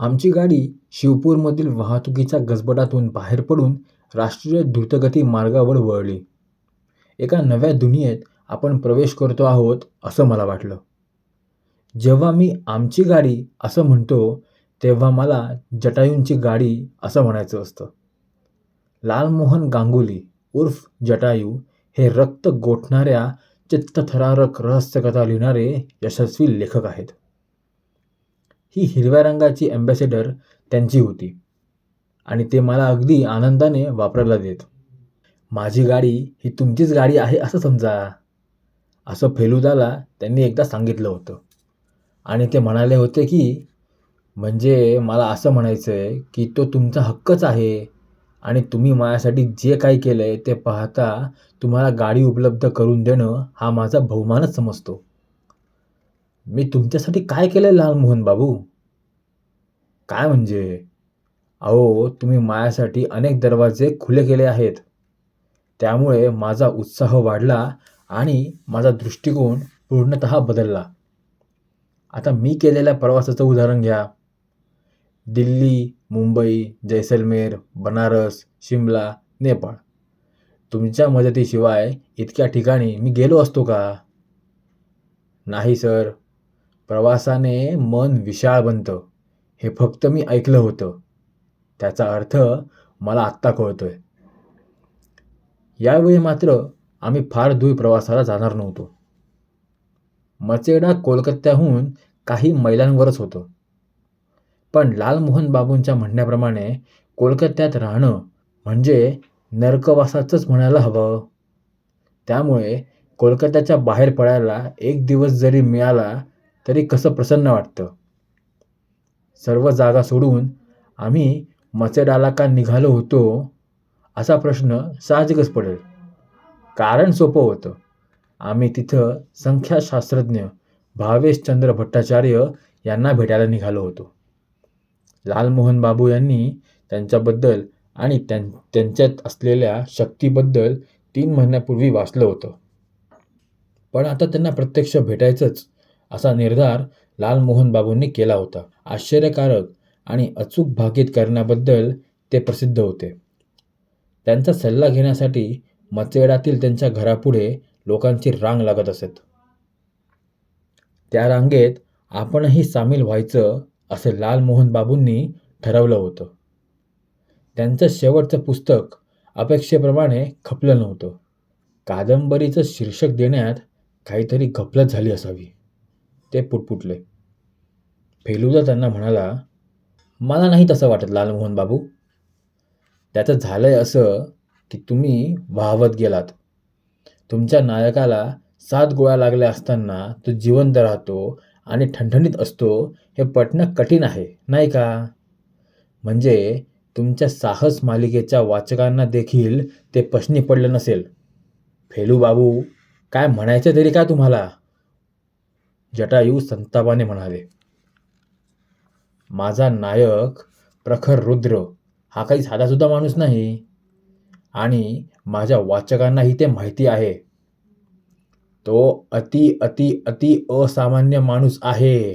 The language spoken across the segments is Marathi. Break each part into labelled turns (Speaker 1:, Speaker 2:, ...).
Speaker 1: आमची गाडी शिवपूरमधील वाहतुकीच्या गजबजाटून बाहेर पडून राष्ट्रीय द्रुतगती मार्गावर वळली. एका नव्या दुनियेत आपण प्रवेश करतो आहोत असं मला वाटलं. जेव्हा मी आमची गाडी असं म्हणतो, तेव्हा मला जटायूंची गाडी असं म्हणायचं असतं. लालमोहन गांगुली उर्फ जटायू हे रक्त गोठणाऱ्या चित्तथरारक रहस्यकथा लिहिणारे यशस्वी लेखक आहेत. ही हिरव्या रंगाची ॲम्बॅसेडर त्यांची होती आणि ते मला अगदी आनंदाने वापरायला देत. माझी गाडी ही तुमचीच गाडी आहे असं समजा, असं फेलुदाला त्यांनी एकदा सांगितलं होतं. आणि ते म्हणाले होते की म्हणजे मला असं म्हणायचं आहे की तो तुमचा हक्कच आहे आणि तुम्ही माझ्यासाठी जे काही केलं आहे ते पाहता तुम्हाला गाडी उपलब्ध करून देणं हा माझा बहुमानच समजतो. मी तुमच्यासाठी काय केलं लालमोहन बाबू? काय म्हणजे? अहो, तुम्ही माझ्यासाठी अनेक दरवाजे खुले केले आहेत. त्यामुळे माझा उत्साह वाढला आणि माझा दृष्टिकोन पूर्णतः बदलला. आता मी केलेल्या प्रवासाचं उदाहरण घ्या. दिल्ली, मुंबई, जैसलमेर, बनारस, शिमला, नेपाळ. तुमच्या मदतीशिवाय इतक्या ठिकाणी मी गेलो असतो का? नाही सर. प्रवासाने मन विशाळ बनतं हे फक्त मी ऐकलं होतं. त्याचा अर्थ मला आत्ता कळतोय. यावेळी मात्र आम्ही फार दूर प्रवासाला जाणार नव्हतो. मचेडा कोलकात्याहून काही मैलांवरच होतं. पण लालमोहन बाबूंच्या म्हणण्याप्रमाणे कोलकात्यात राहणं म्हणजे नरकवासाचंच म्हणायला हवं. त्यामुळे कोलकात्याच्या बाहेर पडायला एक दिवस जरी मिळाला तरी कसं प्रसन्न वाटतं. सर्व जागा सोडून आम्ही मचेडाला का निघालो होतो असा प्रश्न साहजिकच पडेल. कारण सोपं होतं. आम्ही तिथं संख्याशास्त्रज्ञ भावेशचंद्र भट्टाचार्य यांना भेटायला निघालो होतो. लालमोहन बाबू यांनी त्यांच्याबद्दल आणि त्यांच्यात असलेल्या शक्तीबद्दल 3 महिन्यापूर्वी वाचलं होतं. पण आता त्यांना प्रत्यक्ष भेटायचंच असा निर्धार लालमोहन बाबूंनी केला होता. आश्चर्यकारक आणि अचूक भाकीत करण्याबद्दल ते प्रसिद्ध होते. त्यांचा सल्ला घेण्यासाठी मचेडातील त्यांच्या घरापुढे लोकांची रांग लागत असत. त्या रांगेत आपणही सामील व्हायचं असं लालमोहन बाबूंनी ठरवलं होतं. त्यांचं शेवटचं पुस्तक अपेक्षेप्रमाणे खपलं नव्हतं. कादंबरीचं शीर्षक देण्यात काहीतरी गफलत झाली असावी. ते पुटपुटले. फेलुदा त्यांना म्हणाला, मला नाही तसं वाटत लालमोहन बाबू. त्याचं झालंय असं की तुम्ही वाहवत गेलात. तुमच्या नायकाला 7 गोळ्या लागल्या असताना तो जिवंत राहतो आणि ठणठणीत असतो हे पटणं कठीण आहे, नाही का? म्हणजे तुमच्या साहस मालिकेच्या वाचकांना देखील ते प्रश्नी पडलं नसेल. फेलू बाबू, काय म्हणायचं तरी का तुम्हाला? जटायू संतापाने म्हणाले. माझा नायक प्रखर रुद्र हा काही साधासुद्धा माणूस नाही आणि माझ्या वाचकांनाही ते माहिती आहे. तो अति अति अति असामान्य माणूस आहे.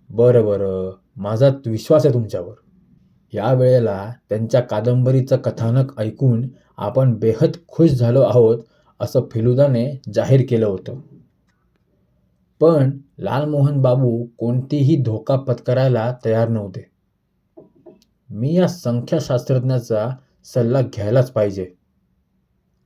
Speaker 1: बरं, माझा विश्वास आहे तुमच्यावर. या वेळेला त्यांच्या कादंबरीचं कथानक ऐकून आपण बेहद खुश झालो आहोत असं फेलुदाने जाहीर केलं होतं. पण लालमोहन बाबू कोणतीही धोका पत्करायला तयार नव्हते. मी या संख्याशास्त्रज्ञाचा सल्ला घ्यायलाच पाहिजे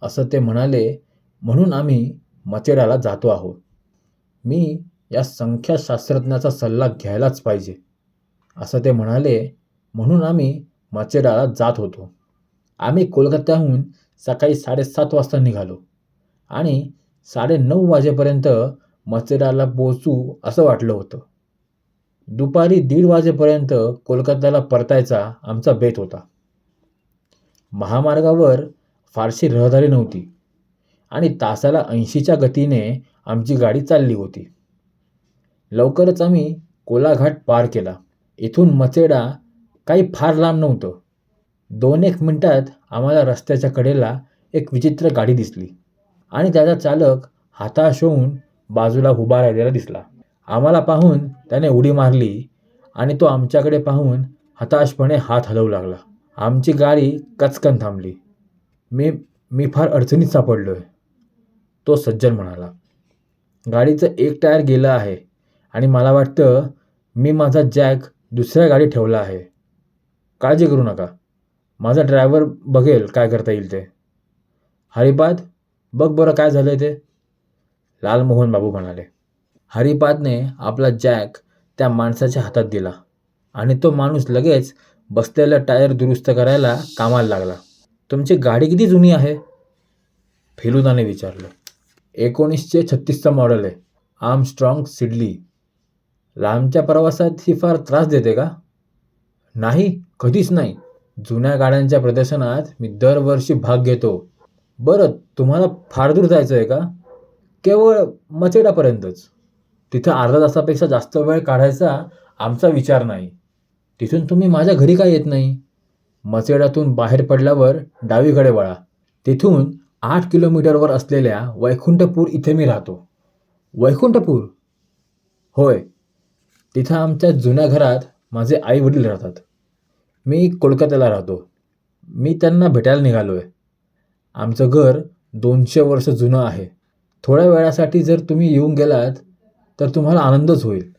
Speaker 1: असं ते म्हणाले. म्हणून आम्ही मचेडाला जातो आहोत. मी या संख्याशास्त्रज्ञाचा सल्ला घ्यायलाच पाहिजे असं ते म्हणाले. म्हणून आम्ही मचेडाला जात होतो. आम्ही कोलकात्याहून सकाळी 7:30 वाजता निघालो आणि 9:30 वाजेपर्यंत मचेडाला पोहोचू असं वाटलं होतं. दुपारी 1:30 वाजेपर्यंत कोलकात्याला परतायचा आमचा बेत होता. महामार्गावर फारशी रहदारी नव्हती आणि तासाला 80च्या गतीने आमची गाडी चालली होती. लवकरच आम्ही कोलाघाट पार केला. इथून मचेडा काही फार लांब नव्हतं. 2-1 मिनिटात आम्हाला रस्त्याच्या कडेला एक विचित्र गाडी दिसली आणि त्याचा चालक हाताश होऊन बाजूला उभा राहिलेला दिसला. आम्हाला पाहून त्याने उडी मारली आणि तो आमच्याकडे पाहून हताशपणे हात हलवू लागला. आमची गाडी कचकन थांबली. मी मी फार अडचणीत सापडलो आहे, तो सज्जन म्हणाला. गाडीचं एक टायर गेलं आहे आणि मला वाटतं मी माझा जॅक दुसऱ्या गाडीत ठेवला आहे. काळजी करू नका, माझा ड्रायव्हर बघेल काय करता येईल ते. हरिपाद, बघ बरं काय झालंय ते, लालमोहन बाबू म्हणाले. हरिपादने आपला जॅक त्या माणसाच्या हातात दिला आणि तो माणूस लगेच बसलेलं टायर दुरुस्त करायला कामाला लागला. तुमची गाडी किती जुनी आहे, फेलुदाने विचारलं. 1936चं मॉडेल आहे, आर्मस्ट्रॉंग सिडली. लांबच्या प्रवासात ही फार त्रास देते का? नाही, कधीच नाही. जुन्या गाड्यांच्या प्रदर्शनात मी दरवर्षी भाग घेतो. बरं, तुम्हाला फार दूर जायचं आहे का? केवळ मचेडापर्यंतच. तिथं अर्धा तासापेक्षा जास्त वेळ काढायचा आमचा विचार नाही. तिथून तुम्ही माझ्या घरी का येत नाही? मचेडातून बाहेर पडल्यावर डावीकडे वळा. तिथून 8 किलोमीटरवर असलेल्या वैकुंठपूर इथे मी राहतो. वैकुंठपूर? होय, तिथं आमच्या जुन्या घरात माझे आई वडील राहतात. मी कोलकात्याला राहतो. मी त्यांना भेटायला निघालो आहे. आमचं घर 200 वर्ष जुनं आहे. थोड्या वेळासाठी जर तुम्ही येऊन गेलात तर तुम्हाला आनंदच होईल.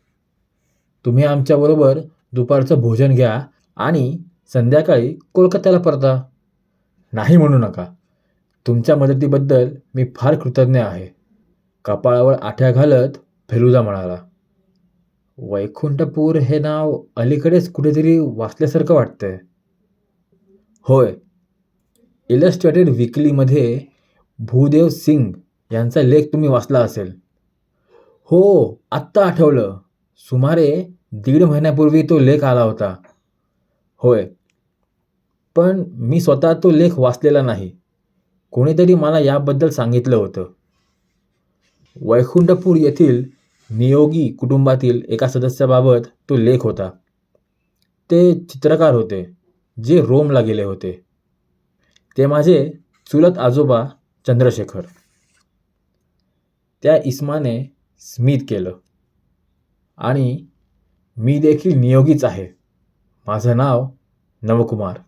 Speaker 1: तुम्ही आमच्याबरोबर दुपारचं भोजन घ्या आणि संध्याकाळी कोलकात्याला परता. नाही म्हणू नका. तुमच्या मदतीबद्दल मी फार कृतज्ञ आहे, कपाळावर आठ्या घालत फेलुदा म्हणाला. वैकुंठपूर हे नाव अलीकडेच कुठेतरी वाचल्यासारखं वाटतंय. होय, इलस्ट्रेटेड वीकलीमध्ये भूदेव सिंग यांचा लेख तुम्ही वाचला असेल. हो, आत्ता आठवलं. सुमारे 1.5 महिन्यापूर्वी तो लेख आला होता. होय, पण मी स्वतः तो लेख वाचलेला नाही. कोणीतरी मला याबद्दल सांगितलं होतं. वैकुंठपूर येथील नियोगी कुटुंबातील एका सदस्याबाबत तो लेख होता. ते चित्रकार होते जे रोमला गेले होते. ते माझे चुलत आजोबा चंद्रशेखर. त्या इस्माने स्मित केलं. आणि मी देखील नियोगीच आहे. माझं नाव नवकुमार.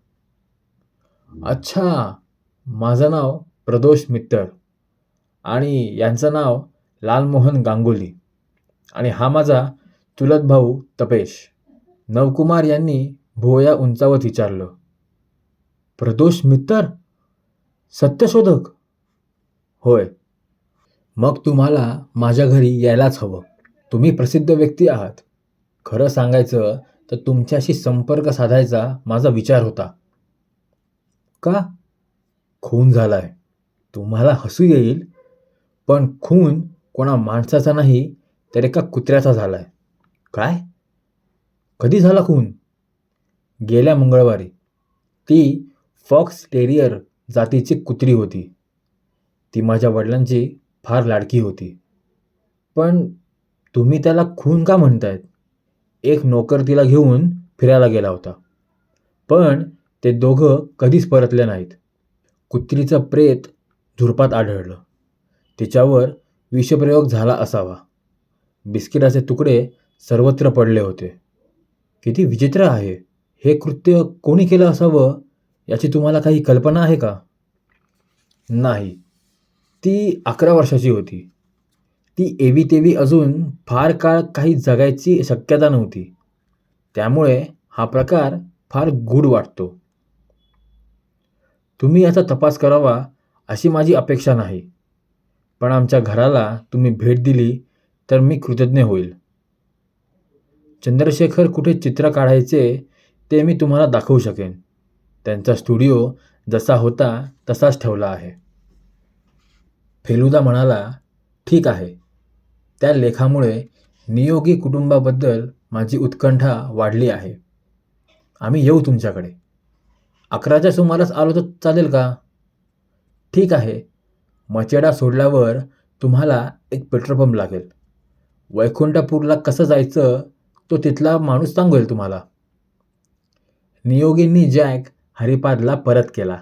Speaker 1: अच्छा, माझं नाव प्रदोष मित्तर आणि यांचं नाव लालमोहन गांगुली आणि हा माझा चुलत भाऊ तपेश. नवकुमार यांनी भुवया उंचावत विचारलं. प्रदोष मित्तर? सत्यशोधक? होय. मग तुम्हाला माझ्या घरी यायलाच हवं. तुम्ही प्रसिद्ध व्यक्ती आहात. खरं सांगायचं तर तुमच्याशी संपर्क साधायचा माझा विचार होता. का? खून झालाय. तुम्हाला हसू येईल, पण खून कोणा माणसाचा नाही तर एका कुत्र्याचा झालाय. काय? कधी झाला खून? गेल्या मंगळवारी. ती फॉक्स टेरियर जातीची कुत्री होती. ती माझ्या वडिलांची फार लाडकी होती. पण तुम्ही त्याला खून का म्हणतायत? एक नोकर तिला घेऊन फिरायला गेला होता, पण ते दोघं कधीच परतले नाहीत. कुत्रीचं प्रेत झुडपात आढळलं. तिच्यावर विषप्रयोग झाला असावा. बिस्किटाचे तुकडे सर्वत्र पडले होते. किती विचित्र आहे. हे कृत्य कोणी केलं असावं याची तुम्हाला काही कल्पना आहे का? नाही. ती 11 वर्षाची होती. ती एवी तेवी अजून फार काळ काही जगायची शक्यता नव्हती. त्यामुळे हा प्रकार फार गूढ वाटतो. तुम्ही याचा तपास करावा अशी माझी अपेक्षा नाही, पण आमच्या घराला तुम्ही भेट दिली तर मी कृतज्ञ होईल. चंद्रशेखर कुठे चित्र काढायचे ते मी तुम्हाला दाखवू शकेन. त्यांचा स्टुडिओ जसा होता तसाच ठेवला आहे. फेलुदा म्हणाला, ठीक आहे. त्या लेखामुळे नियोगी कुटुंबाबद्दल माझी उत्कंठा वाढली आहे. आम्ही येऊ तुमच्याकडे. 11च्या सुमारास आलो तर चालेल का? ठीक आहे. मचेडा सोडल्यावर तुम्हाला एक पेट्रोल पंप लागेल. वैकुंठपूरला कसं जायचं तो तिथला माणूस सांगेल तुम्हाला. नियोगींनी जॅक हरिपादला परत केला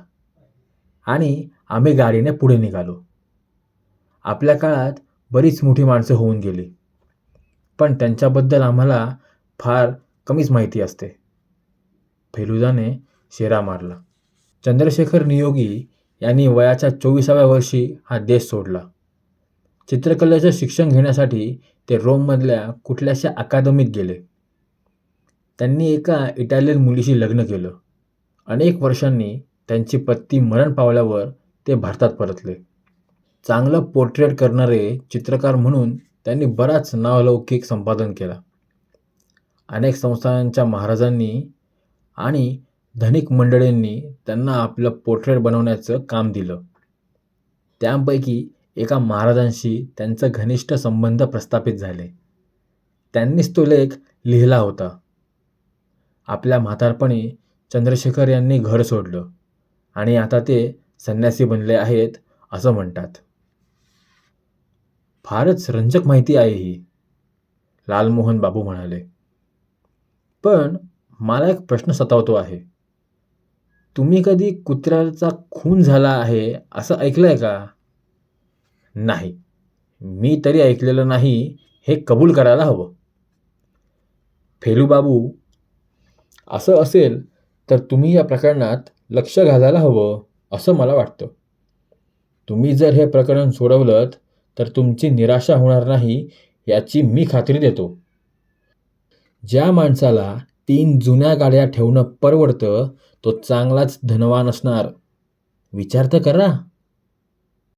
Speaker 1: आणि आम्ही गाडीने पुढे निघालो. आपल्या काळात बरीच मोठी माणसं होऊन गेली, पण त्यांच्याबद्दल आम्हाला फार कमीच माहिती असते. फेलुदाने शेरा मारला. चंद्रशेखर नियोगी यांनी वयाच्या 24व्या वर्षी हा देश सोडला. चित्रकलेचं शिक्षण घेण्यासाठी ते रोममधल्या कुठल्याशा अकादमीत गेले. त्यांनी एका इटालियन मुलीशी लग्न केलं. अनेक वर्षांनी त्यांची पत्नी मरण पावल्यावर ते भारतात परतले. चांगलं पोर्ट्रेट करणारे चित्रकार म्हणून त्यांनी बराच नावलौकिक संपादन केला. अनेक संस्थानांच्या महाराजांनी आणि धनिक मंडळींनी त्यांना आपलं पोर्ट्रेट बनवण्याचं काम दिलं. त्यापैकी एका महाराजांशी त्यांचा घनिष्ठ संबंध प्रस्थापित झाले. त्यांनीच तो लेख लिहिला होता. आपल्या म्हातारपणी चंद्रशेखर यांनी घर सोडलं आणि आता ते संन्यासी बनले आहेत असं म्हणतात. फारच रंजक माहिती आहे ही, लालमोहन बाबू म्हणाले. पण मला एक प्रश्न सतावतो आहे. तुम्ही कधी कुत्र्याचा खून झाला आहे असं ऐकलंय का? नाही, मी तरी ऐकलेलं नाही हे कबूल करायला हवं. फेलूबाबू, असं असेल तर तुम्ही या प्रकरणात लक्ष घालायला हवं असं मला वाटतं. तुम्ही जर हे प्रकरण सोडवलंत तर तुमची निराशा होणार नाही याची मी खात्री देतो. ज्या माणसाला 3 जुन्या गाड्या ठेवणं परवडतं तो चांगलाच धनवान असणार. विचार तर करा.